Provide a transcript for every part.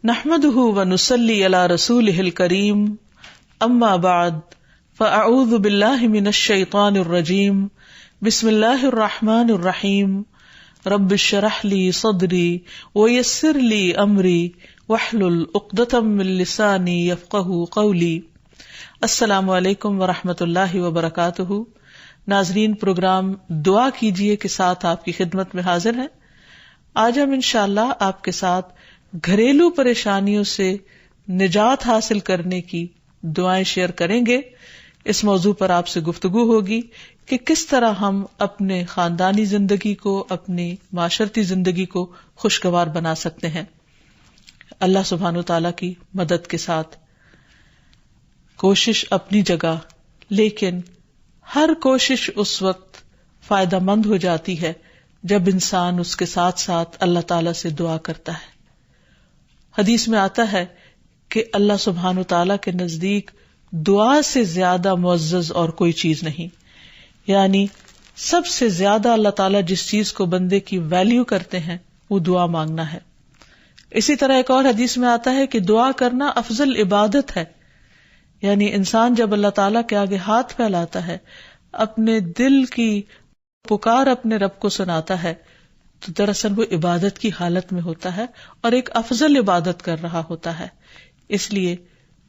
نحمده ونصلي على رسوله الكريم اما بعد فاعوذ بالله من الشيطان الرجيم بسم الله الرحمن الرحيم رب اشرح لي صدري ويسر لي امري واحلل عقدة من لساني يفقهوا قولي. السلام علیکم ورحمۃ اللہ وبرکاتہ. ناظرین، پروگرام دعا کیجیے کے ساتھ آپ کی خدمت میں حاضر ہیں. آج ہم انشاءاللہ آپ کے ساتھ گھریلو پریشانیوں سے نجات حاصل کرنے کی دعائیں شیئر کریں گے. اس موضوع پر آپ سے گفتگو ہوگی کہ کس طرح ہم اپنے خاندانی زندگی کو، اپنی معاشرتی زندگی کو خوشگوار بنا سکتے ہیں اللہ سبحانہ وتعالی کی مدد کے ساتھ. کوشش اپنی جگہ، لیکن ہر کوشش اس وقت فائدہ مند ہو جاتی ہے جب انسان اس کے ساتھ ساتھ اللہ تعالی سے دعا کرتا ہے. حدیث میں آتا ہے کہ اللہ سبحانہ وتعالی کے نزدیک دعا سے زیادہ معزز اور کوئی چیز نہیں. یعنی سب سے زیادہ اللہ تعالیٰ جس چیز کو بندے کی ویلیو کرتے ہیں وہ دعا مانگنا ہے. اسی طرح ایک اور حدیث میں آتا ہے کہ دعا کرنا افضل عبادت ہے. یعنی انسان جب اللہ تعالیٰ کے آگے ہاتھ پھیلاتا ہے، اپنے دل کی پکار اپنے رب کو سناتا ہے، تو دراصل وہ عبادت کی حالت میں ہوتا ہے اور ایک افضل عبادت کر رہا ہوتا ہے. اس لیے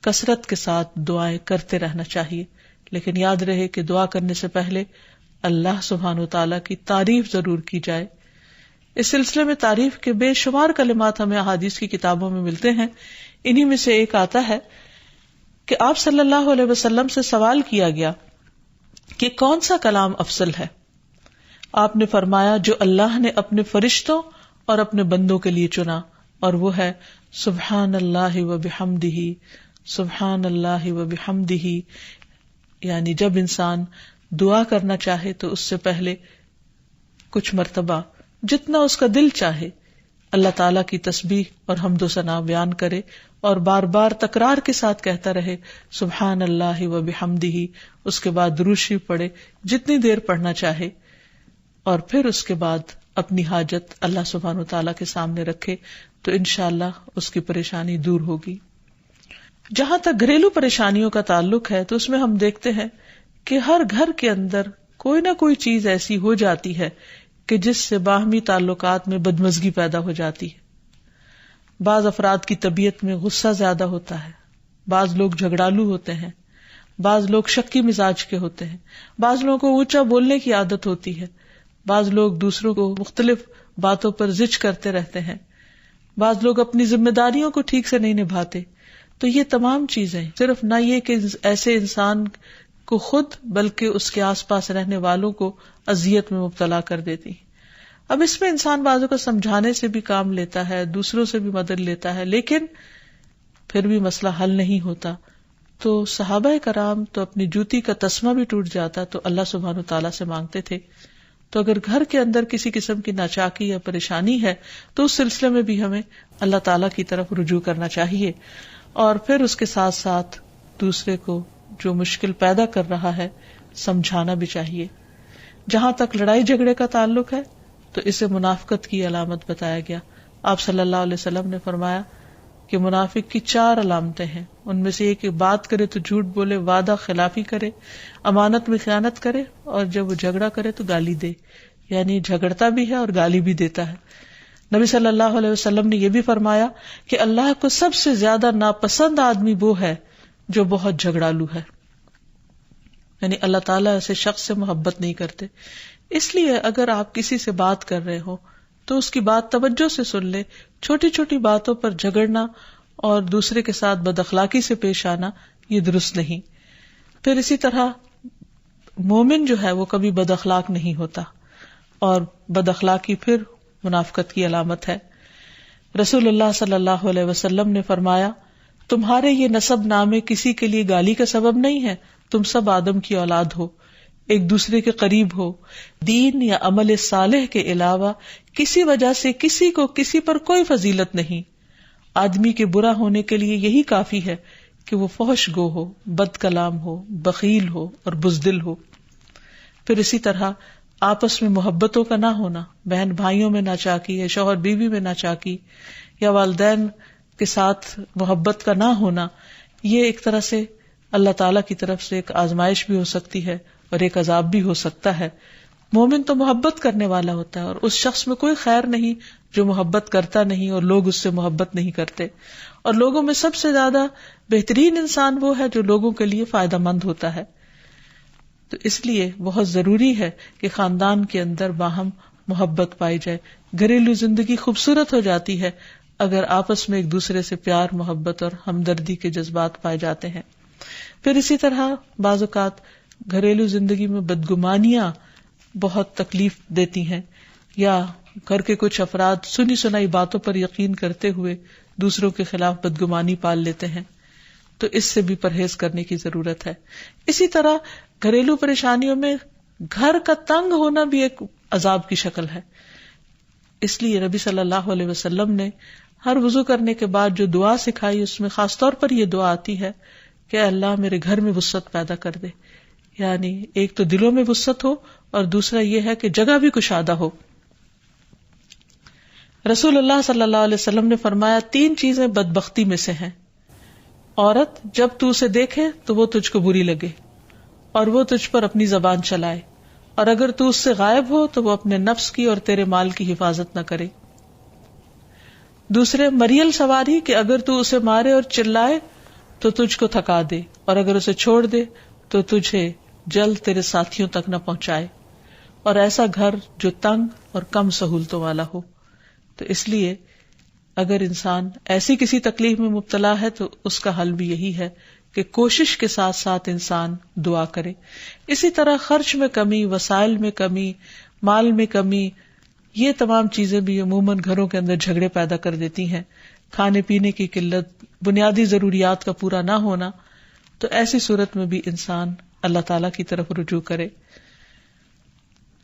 کثرت کے ساتھ دعائیں کرتے رہنا چاہیے، لیکن یاد رہے کہ دعا کرنے سے پہلے اللہ سبحانہ وتعالیٰ کی تعریف ضرور کی جائے. اس سلسلے میں تعریف کے بے شمار کلمات ہمیں احادیث کی کتابوں میں ملتے ہیں. انہی میں سے ایک آتا ہے کہ آپ صلی اللہ علیہ وسلم سے سوال کیا گیا کہ کون سا کلام افضل ہے. آپ نے فرمایا جو اللہ نے اپنے فرشتوں اور اپنے بندوں کے لیے چنا، اور وہ ہے سبحان اللہ و بحمدہ، سبحان اللہ و بحمدہ. یعنی جب انسان دعا کرنا چاہے تو اس سے پہلے کچھ مرتبہ جتنا اس کا دل چاہے اللہ تعالیٰ کی تسبیح اور حمد و ثنا بیان کرے، اور بار بار تکرار کے ساتھ کہتا رہے سبحان اللہ و بحمدہ. اس کے بعد درود شریف پڑھے جتنی دیر پڑھنا چاہے، اور پھر اس کے بعد اپنی حاجت اللہ سبحانہ وتعالیٰ کے سامنے رکھے تو انشاءاللہ اس کی پریشانی دور ہوگی. جہاں تک گھریلو پریشانیوں کا تعلق ہے تو اس میں ہم دیکھتے ہیں کہ ہر گھر کے اندر کوئی نہ کوئی چیز ایسی ہو جاتی ہے کہ جس سے باہمی تعلقات میں بدمزگی پیدا ہو جاتی ہے. بعض افراد کی طبیعت میں غصہ زیادہ ہوتا ہے، بعض لوگ جھگڑالو ہوتے ہیں، بعض لوگ شکی مزاج کے ہوتے ہیں، بعض لوگوں کو اونچا بولنے کی عادت ہوتی ہے، بعض لوگ دوسروں کو مختلف باتوں پر زج کرتے رہتے ہیں، بعض لوگ اپنی ذمہ داریوں کو ٹھیک سے نہیں نبھاتے. تو یہ تمام چیزیں صرف نہ یہ کہ ایسے انسان کو خود بلکہ اس کے آس پاس رہنے والوں کو اذیت میں مبتلا کر دیتی. اب اس میں انسان بعضوں کو سمجھانے سے بھی کام لیتا ہے، دوسروں سے بھی مدد لیتا ہے، لیکن پھر بھی مسئلہ حل نہیں ہوتا. تو صحابہ کرام تو اپنی جوتی کا تسمہ بھی ٹوٹ جاتا تو اللہ سبحانہ وتعالیٰ سے مانگتے تھے. تو اگر گھر کے اندر کسی قسم کی ناچاکی یا پریشانی ہے تو اس سلسلے میں بھی ہمیں اللہ تعالیٰ کی طرف رجوع کرنا چاہیے، اور پھر اس کے ساتھ ساتھ دوسرے کو جو مشکل پیدا کر رہا ہے سمجھانا بھی چاہیے. جہاں تک لڑائی جھگڑے کا تعلق ہے تو اسے منافقت کی علامت بتایا گیا. آپ صلی اللہ علیہ وسلم نے فرمایا کہ منافق کی 4 علامتیں ہیں. ان میں سے ایک بات کرے تو جھوٹ بولے، وعدہ خلافی کرے، امانت میں خیانت کرے، اور جب وہ جھگڑا کرے تو گالی دے. یعنی جھگڑتا بھی ہے اور گالی بھی دیتا ہے. نبی صلی اللہ علیہ وسلم نے یہ بھی فرمایا کہ اللہ کو سب سے زیادہ ناپسند آدمی وہ ہے جو بہت جھگڑالو ہے. یعنی اللہ تعالیٰ ایسے شخص سے محبت نہیں کرتے. اس لیے اگر آپ کسی سے بات کر رہے ہو تو اس کی بات توجہ سے سن لے. چھوٹی چھوٹی باتوں پر جھگڑنا اور دوسرے کے ساتھ بد اخلاقی سے پیش آنا یہ درست نہیں. پھر اسی طرح مومن جو ہے وہ کبھی بد اخلاق نہیں ہوتا، اور بد اخلاقی پھر منافقت کی علامت ہے. رسول اللہ صلی اللہ علیہ وسلم نے فرمایا تمہارے یہ نسب نامے کسی کے لیے گالی کا سبب نہیں ہے. تم سب آدم کی اولاد ہو، ایک دوسرے کے قریب ہو، دین یا عمل صالح کے علاوہ کسی وجہ سے کسی کو کسی پر کوئی فضیلت نہیں. آدمی کے برا ہونے کے لیے یہی کافی ہے کہ وہ فحش گو ہو، بد کلام ہو، بخیل ہو اور بزدل ہو. پھر اسی طرح آپس میں محبتوں کا نہ ہونا، بہن بھائیوں میں ناچاکی یا شوہر بیوی میں ناچاکی یا والدین کے ساتھ محبت کا نہ ہونا، یہ ایک طرح سے اللہ تعالیٰ کی طرف سے ایک آزمائش بھی ہو سکتی ہے اور ایک عذاب بھی ہو سکتا ہے. مومن تو محبت کرنے والا ہوتا ہے، اور اس شخص میں کوئی خیر نہیں جو محبت کرتا نہیں اور لوگ اس سے محبت نہیں کرتے. اور لوگوں میں سب سے زیادہ بہترین انسان وہ ہے جو لوگوں کے لیے فائدہ مند ہوتا ہے. تو اس لیے بہت ضروری ہے کہ خاندان کے اندر باہم محبت پائی جائے. گھریلو زندگی خوبصورت ہو جاتی ہے اگر آپس میں ایک دوسرے سے پیار، محبت اور ہمدردی کے جذبات پائے جاتے ہیں. پھر اسی طرح بعض اوقات گھریلو زندگی میں بدگمانیاں بہت تکلیف دیتی ہیں، یا گھر کے کچھ افراد سنی سنائی باتوں پر یقین کرتے ہوئے دوسروں کے خلاف بدگمانی پال لیتے ہیں. تو اس سے بھی پرہیز کرنے کی ضرورت ہے. اسی طرح گھریلو پریشانیوں میں گھر کا تنگ ہونا بھی ایک عذاب کی شکل ہے. اس لیے نبی صلی اللہ علیہ وسلم نے ہر وضو کرنے کے بعد جو دعا سکھائی، اس میں خاص طور پر یہ دعا آتی ہے کہ اللہ میرے گھر میں وسعت پیدا کر دے. یعنی ایک تو دلوں میں وسعت ہو، اور دوسرا یہ ہے کہ جگہ بھی کشادہ ہو. رسول اللہ صلی اللہ علیہ وسلم نے فرمایا 3 چیزیں بدبختی میں سے ہیں. عورت جب تو اسے دیکھے تو وہ تجھ کو بری لگے اور وہ تجھ پر اپنی زبان چلائے، اور اگر تو اس سے غائب ہو تو وہ اپنے نفس کی اور تیرے مال کی حفاظت نہ کرے. دوسرے، مریل سواری کہ اگر تو اسے مارے اور چلائے تو تجھ کو تھکا دے، اور اگر اسے چھوڑ دے تو تجھے جلد تیرے ساتھیوں تک نہ پہنچائے. اور ایسا گھر جو تنگ اور کم سہولتوں والا ہو. تو اس لیے اگر انسان ایسی کسی تکلیف میں مبتلا ہے تو اس کا حل بھی یہی ہے کہ کوشش کے ساتھ ساتھ انسان دعا کرے. اسی طرح خرچ میں کمی، وسائل میں کمی، مال میں کمی، یہ تمام چیزیں بھی عموماً گھروں کے اندر جھگڑے پیدا کر دیتی ہیں. کھانے پینے کی قلت، بنیادی ضروریات کا پورا نہ ہونا. تو ایسی صورت میں بھی انسان اللہ تعالیٰ کی طرف رجوع کرے،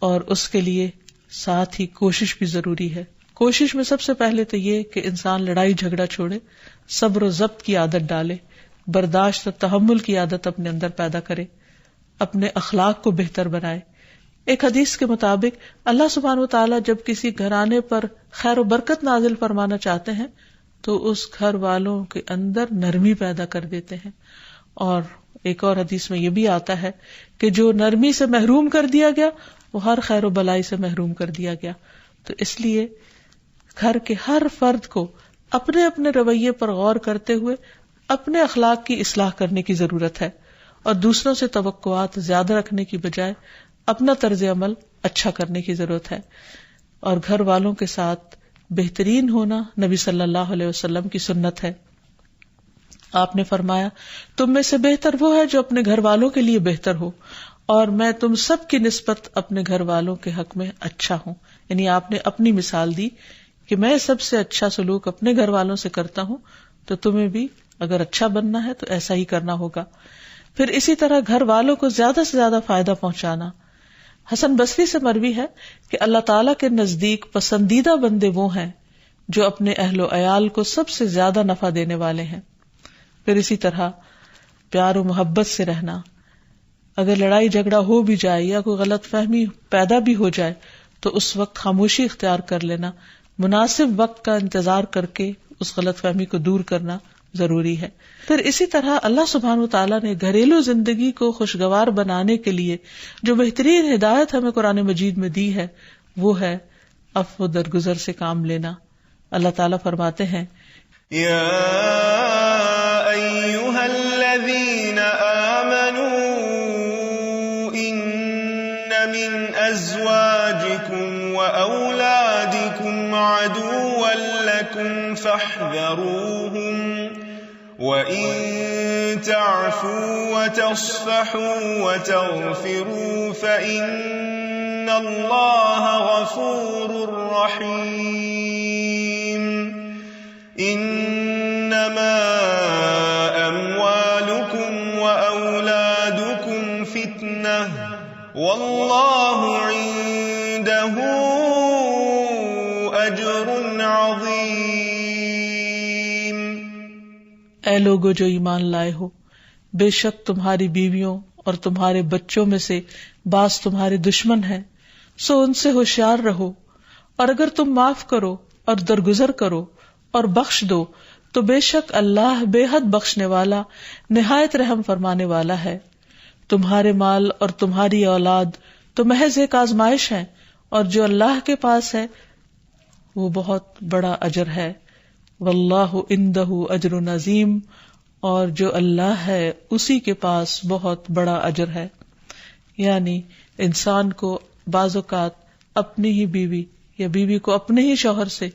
اور اس کے لیے ساتھ ہی کوشش بھی ضروری ہے. کوشش میں سب سے پہلے تو یہ کہ انسان لڑائی جھگڑا چھوڑے، صبر و ضبط کی عادت ڈالے، برداشت اور تحمل کی عادت اپنے اندر پیدا کرے، اپنے اخلاق کو بہتر بنائے. ایک حدیث کے مطابق اللہ سبحانہ و تعالیٰ جب کسی گھرانے پر خیر و برکت نازل فرمانا چاہتے ہیں تو اس گھر والوں کے اندر نرمی پیدا کر دیتے ہیں. اور ایک اور حدیث میں یہ بھی آتا ہے کہ جو نرمی سے محروم کر دیا گیا وہ ہر خیر و بلائی سے محروم کر دیا گیا. تو اس لیے گھر کے ہر فرد کو اپنے اپنے رویے پر غور کرتے ہوئے اپنے اخلاق کی اصلاح کرنے کی ضرورت ہے، اور دوسروں سے توقعات زیادہ رکھنے کی بجائے اپنا طرز عمل اچھا کرنے کی ضرورت ہے. اور گھر والوں کے ساتھ بہترین ہونا نبی صلی اللہ علیہ وسلم کی سنت ہے. آپ نے فرمایا تم میں سے بہتر وہ ہے جو اپنے گھر والوں کے لیے بہتر ہو، اور میں تم سب کی نسبت اپنے گھر والوں کے حق میں اچھا ہوں. یعنی آپ نے اپنی مثال دی کہ میں سب سے اچھا سلوک اپنے گھر والوں سے کرتا ہوں، تو تمہیں بھی اگر اچھا بننا ہے تو ایسا ہی کرنا ہوگا. پھر اسی طرح گھر والوں کو زیادہ سے زیادہ فائدہ پہنچانا. حسن بصری سے مروی ہے کہ اللہ تعالیٰ کے نزدیک پسندیدہ بندے وہ ہیں جو اپنے اہل و عیال کو سب سے زیادہ نفع دینے والے ہیں. پھر اسی طرح پیار و محبت سے رہنا. اگر لڑائی جھگڑا ہو بھی جائے یا کوئی غلط فہمی پیدا بھی ہو جائے تو اس وقت خاموشی اختیار کر لینا، مناسب وقت کا انتظار کر کے اس غلط فہمی کو دور کرنا ضروری ہے. پھر اسی طرح اللہ سبحانہ و تعالیٰ نے گھریلو زندگی کو خوشگوار بنانے کے لیے جو بہترین ہدایت ہمیں قرآن مجید میں دی ہے وہ ہے عفو و درگزر سے کام لینا. اللہ تعالیٰ فرماتے ہیں یا ایھا الذین آمنوا ان من ازواجکم واولادکم عدوا لکم فاحذروہم وَإِن تَعْفُوا وَتَصْفَحُوا وَتَغْفِرُوا فَإِنَّ اللَّهَ غَفُورٌ رَّحِيمٌ. إِنَّمَا أَمْوَالُكُمْ وَأَوْلَادُكُمْ فِتْنَةٌ وَاللَّهُ عِندَهُ أَجْرٌ عَظِيمٌ. اے لوگو جو ایمان لائے ہو، بے شک تمہاری بیویوں اور تمہارے بچوں میں سے بعض تمہارے دشمن ہیں، سو ان سے ہوشیار رہو، اور اگر تم معاف کرو اور درگزر کرو اور بخش دو تو بے شک اللہ بے حد بخشنے والا نہایت رحم فرمانے والا ہے. تمہارے مال اور تمہاری اولاد تو محض ایک آزمائش ہے، اور جو اللہ کے پاس ہے وہ بہت بڑا اجر ہے. واللہ عندہ اجر عظیم، اور جو اللہ ہے اسی کے پاس بہت بڑا اجر ہے. یعنی انسان کو بعض اوقات اپنی ہی بیوی یا بیوی کو اپنے ہی شوہر سے،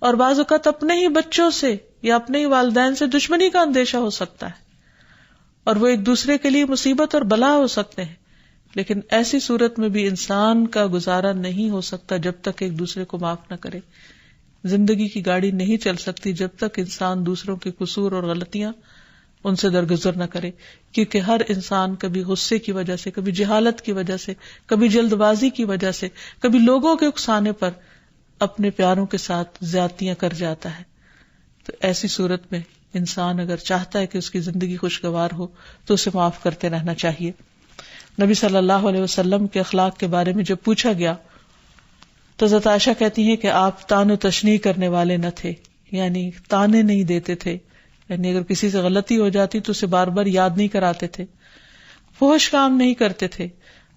اور بعض اوقات اپنے ہی بچوں سے یا اپنے ہی والدین سے دشمنی کا اندیشہ ہو سکتا ہے، اور وہ ایک دوسرے کے لیے مصیبت اور بلا ہو سکتے ہیں. لیکن ایسی صورت میں بھی انسان کا گزارا نہیں ہو سکتا جب تک ایک دوسرے کو معاف نہ کرے. زندگی کی گاڑی نہیں چل سکتی جب تک انسان دوسروں کے قصور اور غلطیاں ان سے درگزر نہ کرے، کیونکہ ہر انسان کبھی غصے کی وجہ سے، کبھی جہالت کی وجہ سے، کبھی جلد بازی کی وجہ سے، کبھی لوگوں کے اکسانے پر اپنے پیاروں کے ساتھ زیادتیاں کر جاتا ہے. تو ایسی صورت میں انسان اگر چاہتا ہے کہ اس کی زندگی خوشگوار ہو تو اسے معاف کرتے رہنا چاہیے. نبی صلی اللہ علیہ وسلم کے اخلاق کے بارے میں جب پوچھا گیا تو حضرت عائشہ کہتی ہیں کہ آپ طعن و تشنیع کرنے والے نہ تھے، یعنی طعنے نہیں دیتے تھے، یعنی اگر کسی سے غلطی ہو جاتی تو اسے بار بار یاد نہیں کراتے تھے. فحش کام نہیں کرتے تھے،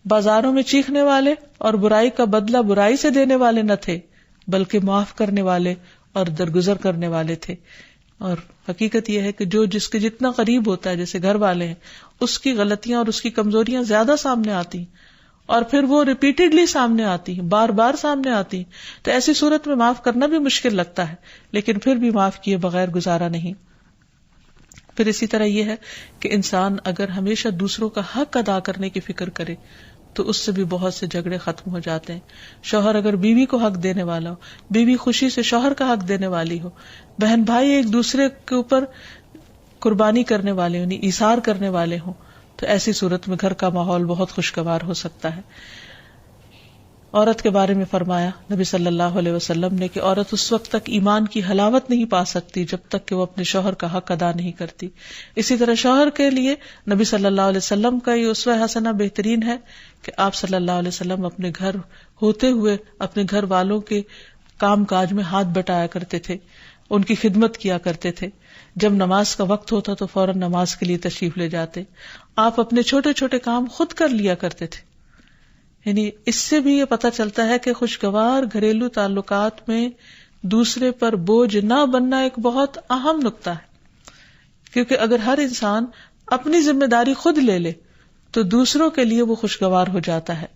بازاروں میں چیخنے والے اور برائی کا بدلہ برائی سے دینے والے نہ تھے، بلکہ معاف کرنے والے اور درگزر کرنے والے تھے. اور حقیقت یہ ہے کہ جو جس کے جتنا قریب ہوتا ہے، جیسے گھر والے ہیں، اس کی غلطیاں اور اس کی کمزوریاں زیادہ سامنے آتی ہیں، اور پھر وہ ریپیٹڈلی سامنے آتی ہیں، بار بار سامنے آتی ہیں. تو ایسی صورت میں معاف کرنا بھی مشکل لگتا ہے، لیکن پھر بھی معاف کیے بغیر گزارا نہیں. پھر اسی طرح یہ ہے کہ انسان اگر ہمیشہ دوسروں کا حق ادا کرنے کی فکر کرے تو اس سے بھی بہت سے جھگڑے ختم ہو جاتے ہیں. شوہر اگر بیوی کو حق دینے والا ہو، بیوی خوشی سے شوہر کا حق دینے والی ہو، بہن بھائی ایک دوسرے کے اوپر قربانی کرنے والے یعنی ایثار کرنے والے ہوں، تو ایسی صورت میں گھر کا ماحول بہت خوشگوار ہو سکتا ہے. عورت کے بارے میں فرمایا نبی صلی اللہ علیہ وسلم نے کہ عورت اس وقت تک ایمان کی حلاوت نہیں پا سکتی جب تک کہ وہ اپنے شوہر کا حق ادا نہیں کرتی. اسی طرح شوہر کے لیے نبی صلی اللہ علیہ وسلم کا یہ اسوہ حسنہ بہترین ہے کہ آپ صلی اللہ علیہ وسلم اپنے گھر ہوتے ہوئے اپنے گھر والوں کے کام کاج میں ہاتھ بٹایا کرتے تھے، ان کی خدمت کیا کرتے تھے. جب نماز کا وقت ہوتا تو فوراً نماز کے لیے تشریف لے جاتے. آپ اپنے چھوٹے چھوٹے کام خود کر لیا کرتے تھے. یعنی اس سے بھی یہ پتہ چلتا ہے کہ خوشگوار گھریلو تعلقات میں دوسرے پر بوجھ نہ بننا ایک بہت اہم نقطہ ہے، کیونکہ اگر ہر انسان اپنی ذمہ داری خود لے لے تو دوسروں کے لیے وہ خوشگوار ہو جاتا ہے.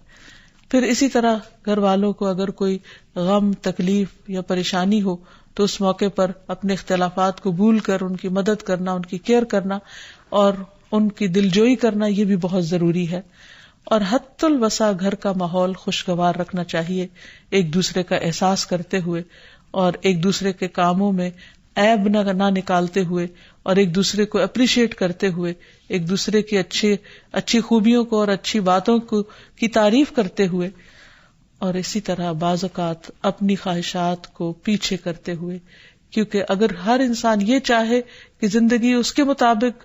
پھر اسی طرح گھر والوں کو اگر کوئی غم، تکلیف یا پریشانی ہو تو اس موقع پر اپنے اختلافات کو بھول کر ان کی مدد کرنا، ان کی کیئر کرنا اور ان کی دلجوئی کرنا یہ بھی بہت ضروری ہے. اور حد الوسع گھر کا ماحول خوشگوار رکھنا چاہیے، ایک دوسرے کا احساس کرتے ہوئے اور ایک دوسرے کے کاموں میں عیب نہ نکالتے ہوئے اور ایک دوسرے کو اپریشیٹ کرتے ہوئے، ایک دوسرے کی اچھی خوبیوں کو اور اچھی باتوں کو کی تعریف کرتے ہوئے، اور اسی طرح بعض اوقات اپنی خواہشات کو پیچھے کرتے ہوئے. کیونکہ اگر ہر انسان یہ چاہے کہ زندگی اس کے مطابق،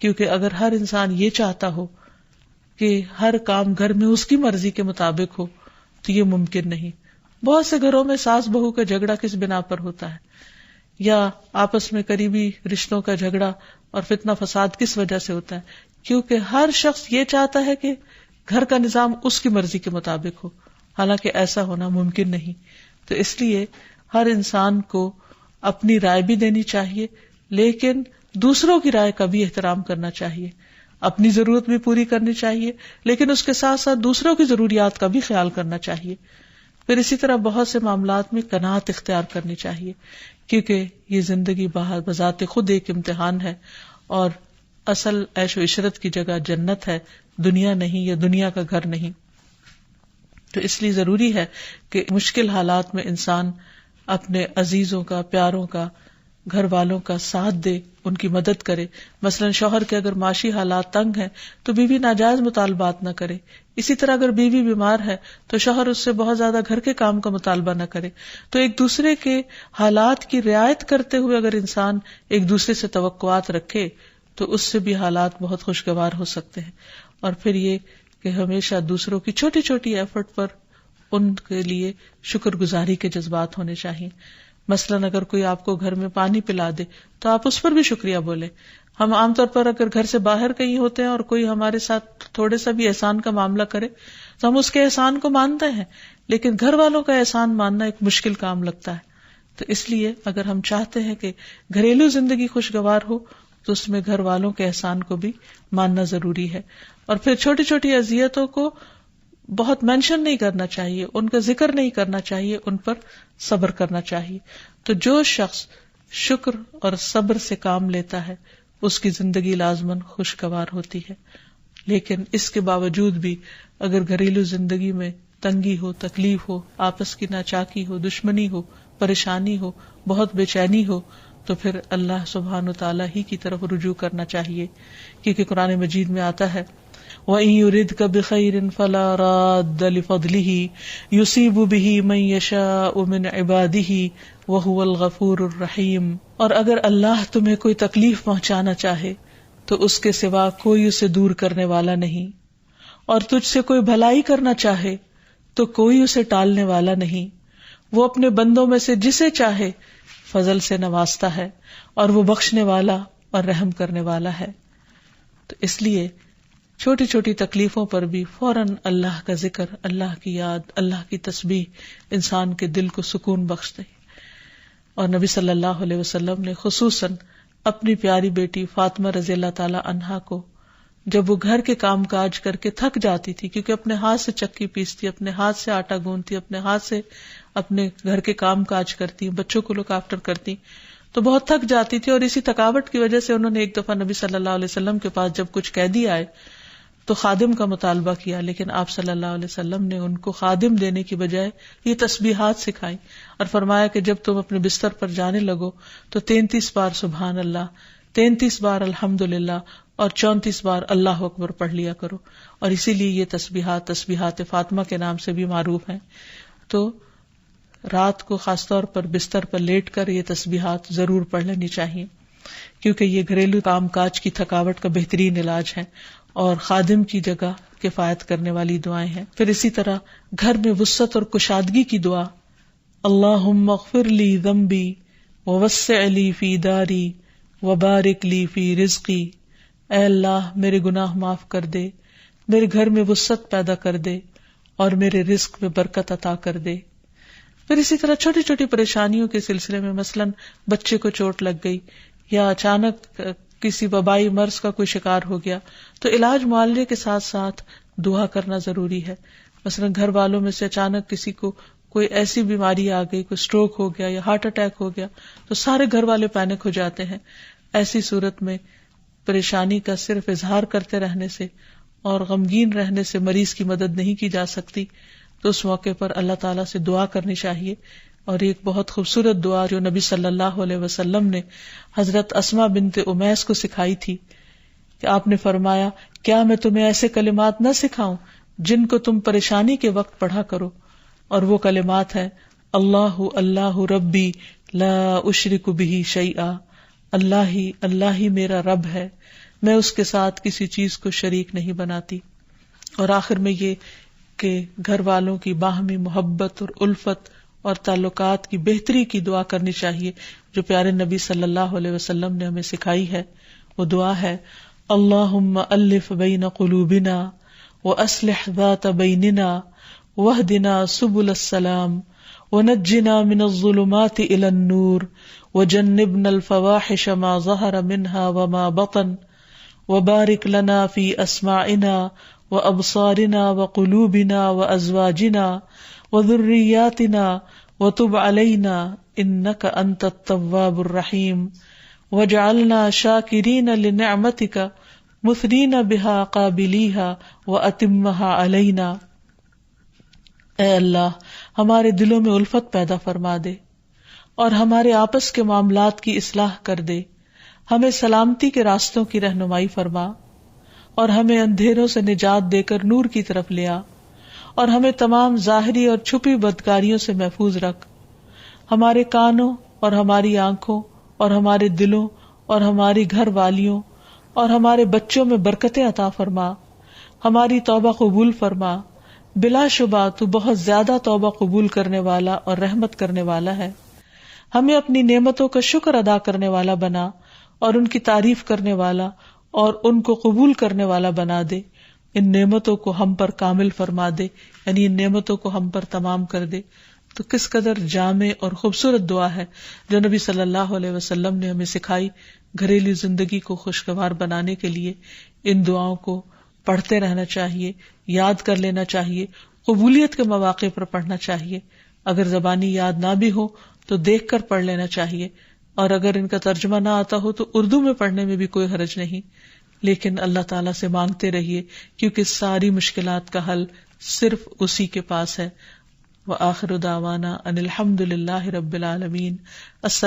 کیونکہ اگر ہر انسان یہ چاہتا ہو کہ ہر کام گھر میں اس کی مرضی کے مطابق ہو تو یہ ممکن نہیں. بہت سے گھروں میں ساس بہو کا جھگڑا کس بنا پر ہوتا ہے، یا آپس میں قریبی رشتوں کا جھگڑا اور فتنہ فساد کس وجہ سے ہوتا ہے؟ کیونکہ ہر شخص یہ چاہتا ہے کہ گھر کا نظام اس کی مرضی کے مطابق ہو، حالانکہ ایسا ہونا ممکن نہیں. تو اس لیے ہر انسان کو اپنی رائے بھی دینی چاہیے، لیکن دوسروں کی رائے کا بھی احترام کرنا چاہیے. اپنی ضرورت بھی پوری کرنی چاہیے، لیکن اس کے ساتھ ساتھ دوسروں کی ضروریات کا بھی خیال کرنا چاہیے. پھر اسی طرح بہت سے معاملات میں قناعت اختیار کرنی چاہیے، کیونکہ یہ زندگی بذات خود ایک امتحان ہے، اور اصل عیش و عشرت کی جگہ جنت ہے، دنیا نہیں، یا دنیا کا گھر نہیں. تو اس لیے ضروری ہے کہ مشکل حالات میں انسان اپنے عزیزوں کا، پیاروں کا، گھر والوں کا ساتھ دے، ان کی مدد کرے. مثلا شوہر کے اگر معاشی حالات تنگ ہیں تو بیوی ناجائز مطالبات نہ کرے. اسی طرح اگر بیوی بیمار ہے تو شوہر اس سے بہت زیادہ گھر کے کام کا مطالبہ نہ کرے. تو ایک دوسرے کے حالات کی رعایت کرتے ہوئے اگر انسان ایک دوسرے سے توقعات رکھے تو اس سے بھی حالات بہت خوشگوار ہو سکتے ہیں. اور پھر یہ کہ ہمیشہ دوسروں کی چھوٹی چھوٹی ایفرٹ پر ان کے لیے شکر گزاری کے جذبات ہونے چاہیے. مثلاً اگر کوئی آپ کو گھر میں پانی پلا دے تو آپ اس پر بھی شکریہ بولیں. ہم عام طور پر اگر گھر سے باہر کہیں ہوتے ہیں اور کوئی ہمارے ساتھ تھوڑے سا بھی احسان کا معاملہ کرے تو ہم اس کے احسان کو مانتے ہیں, لیکن گھر والوں کا احسان ماننا ایک مشکل کام لگتا ہے. تو اس لیے اگر ہم چاہتے ہیں کہ گھریلو زندگی خوشگوار ہو تو اس میں گھر والوں کے احسان کو بھی ماننا ضروری ہے. اور پھر چھوٹی چھوٹی اذیتوں کو بہت مینشن نہیں کرنا چاہیے, ان کا ذکر نہیں کرنا چاہیے, ان پر صبر کرنا چاہیے. تو جو شخص شکر اور صبر سے کام لیتا ہے اس کی زندگی لازماً خوشگوار ہوتی ہے. لیکن اس کے باوجود بھی اگر گھریلو زندگی میں تنگی ہو, تکلیف ہو, آپس کی ناچاکی ہو, دشمنی ہو, پریشانی ہو, بہت بے چینی ہو, تو پھر اللہ سبحانہ وتعالی ہی کی طرف رجوع کرنا چاہیے. کیونکہ قرآن مجید میں آتا ہے وَإِن يُرِدْكَ بِخَيْرٍ فَلَا رَادَّ لِفَضْلِهِ يُصِيبُ بِهِ مَن يَشَاءُ مِنْ عِبَادِهِ وَهُوَ الْغَفُورُ الرَّحِيمُ. اور اگر اللہ تمہیں کوئی تکلیف پہنچانا چاہے تو اس کے سوا کوئی اسے دور کرنے والا نہیں, اور تجھ سے کوئی بھلائی کرنا چاہے تو کوئی اسے ٹالنے والا نہیں. وہ اپنے بندوں میں سے جسے چاہے فضل سے نوازتا ہے, اور وہ بخشنے والا اور رحم کرنے والا ہے. تو اس لیے چھوٹی چھوٹی تکلیفوں پر بھی فوراً اللہ کا ذکر, اللہ کی یاد, اللہ کی تسبیح انسان کے دل کو سکون بخش دے. اور نبی صلی اللہ علیہ وسلم نے خصوصاً اپنی پیاری بیٹی فاطمہ رضی اللہ تعالی عنہا کو جب وہ گھر کے کام کاج کر کے تھک جاتی تھی, کیونکہ اپنے ہاتھ سے چکی پیستی, اپنے ہاتھ سے آٹا گوندتی, اپنے ہاتھ سے اپنے گھر کے کام کاج کرتی, بچوں کو لک آفٹر کرتی, تو بہت تھک جاتی تھی. اور اسی تھکاوٹ کی وجہ سے انہوں نے ایک دفعہ نبی صلی اللہ علیہ وسلم کے پاس جب کچھ قیدی آئے تو خادم کا مطالبہ کیا, لیکن آپ صلی اللہ علیہ وسلم نے ان کو خادم دینے کی بجائے یہ تسبیحات سکھائی اور فرمایا کہ جب تم اپنے بستر پر جانے لگو تو 33 بار سبحان اللہ, 33 بار الحمدللہ اور 34 بار اللہ اکبر پڑھ لیا کرو. اور اسی لیے یہ تسبیحات فاطمہ کے نام سے بھی معروف ہیں. تو رات کو خاص طور پر بستر پر لیٹ کر یہ تسبیحات ضرور پڑھ لینی چاہیے, کیونکہ یہ گھریلو کام کاج کی تھکاوٹ کا بہترین علاج ہے اور خادم کی جگہ کفایت کرنے والی دعائیں ہیں. پھر اسی طرح گھر میں وسعت اور کشادگی کی دعا, اللہم اغفر لی ذنبی ووسع لی فی داری وبارک لی فی رزقی. اے اللہ میرے گناہ معاف کر دے, میرے گھر میں وسعت پیدا کر دے اور میرے رزق میں برکت عطا کر دے. پھر اسی طرح چھوٹی چھوٹی پریشانیوں کے سلسلے میں مثلاً بچے کو چوٹ لگ گئی یا اچانک کسی وبائی مرض کا کوئی شکار ہو گیا تو علاج معالجے کے ساتھ ساتھ دعا کرنا ضروری ہے. مثلاً گھر والوں میں سے اچانک کسی کو کوئی ایسی بیماری آ گئی, کوئی سٹروک ہو گیا یا ہارٹ اٹیک ہو گیا تو سارے گھر والے پینک ہو جاتے ہیں. ایسی صورت میں پریشانی کا صرف اظہار کرتے رہنے سے اور غمگین رہنے سے مریض کی مدد نہیں کی جا سکتی. تو اس موقع پر اللہ تعالیٰ سے دعا کرنی چاہیے. اور ایک بہت خوبصورت دعا جو نبی صلی اللہ علیہ وسلم نے حضرت اسماء بنت امیس کو سکھائی تھی کہ آپ نے فرمایا, کیا میں تمہیں ایسے کلمات نہ سکھاؤں جن کو تم پریشانی کے وقت پڑھا کرو؟ اور وہ کلمات ہیں اللہ اللہ ربی لا اشرک بہ شیئا, اللہ ہی میرا رب ہے, میں اس کے ساتھ کسی چیز کو شریک نہیں بناتی. اور آخر میں یہ کہ گھر والوں کی باہمی محبت اور الفت اور تعلقات کی بہتری کی دعا کرنی چاہیے جو پیارے نبی صلی اللہ علیہ وسلم نے ہمیں سکھائی ہے. وہ دعا ہے اللہم الف بین قلوبنا واصلح ذات بیننا واہدنا سبل السلام ونجنا من الظلمات الى النور وجنبنا الفواحش ما ظهر منها وما بطن وبارک لنا فی اسماعنا وابصارنا وقلوبنا وازواجنا وذریاتنا وتب علینا انک انت التواب الرحیم واجعلنا شاکرین لنعمتک مثنین بها قابلیہا واتمہا علینا. اے اللہ ہمارے دلوں میں الفت پیدا فرما دے اور ہمارے آپس کے معاملات کی اصلاح کر دے, ہمیں سلامتی کے راستوں کی رہنمائی فرما اور ہمیں اندھیروں سے نجات دے کر نور کی طرف لے آ, اور ہمیں تمام ظاہری اور چھپی بدکاریوں سے محفوظ رکھ. ہمارے کانوں اور ہماری آنکھوں اور ہمارے دلوں اور ہماری گھر والیوں اور ہمارے بچوں میں برکتیں عطا فرما, ہماری توبہ قبول فرما. بلا شبہ تو بہت زیادہ توبہ قبول کرنے والا اور رحمت کرنے والا ہے. ہمیں اپنی نعمتوں کا شکر ادا کرنے والا بنا اور ان کی تعریف کرنے والا اور ان کو قبول کرنے والا بنا دے. ان نعمتوں کو ہم پر کامل فرما دے، یعنی ان نعمتوں کو ہم پر تمام کر دے. تو کس قدر جامع اور خوبصورت دعا ہے جو نبی صلی اللہ علیہ وسلم نے ہمیں سکھائی. گھریلو زندگی کو خوشگوار بنانے کے لیے ان دعاؤں کو پڑھتے رہنا چاہیے، یاد کر لینا چاہیے، قبولیت کے مواقع پر پڑھنا چاہیے. اگر زبانی یاد نہ بھی ہو تو دیکھ کر پڑھ لینا چاہیے، اور اگر ان کا ترجمہ نہ آتا ہو تو اردو میں پڑھنے میں بھی کوئی حرج نہیں. لیکن اللہ تعالیٰ سے مانگتے رہیے، کیونکہ ساری مشکلات کا حل صرف اسی کے پاس ہے. وآخر دعوانا ان الحمد للہ رب العالمین. السلام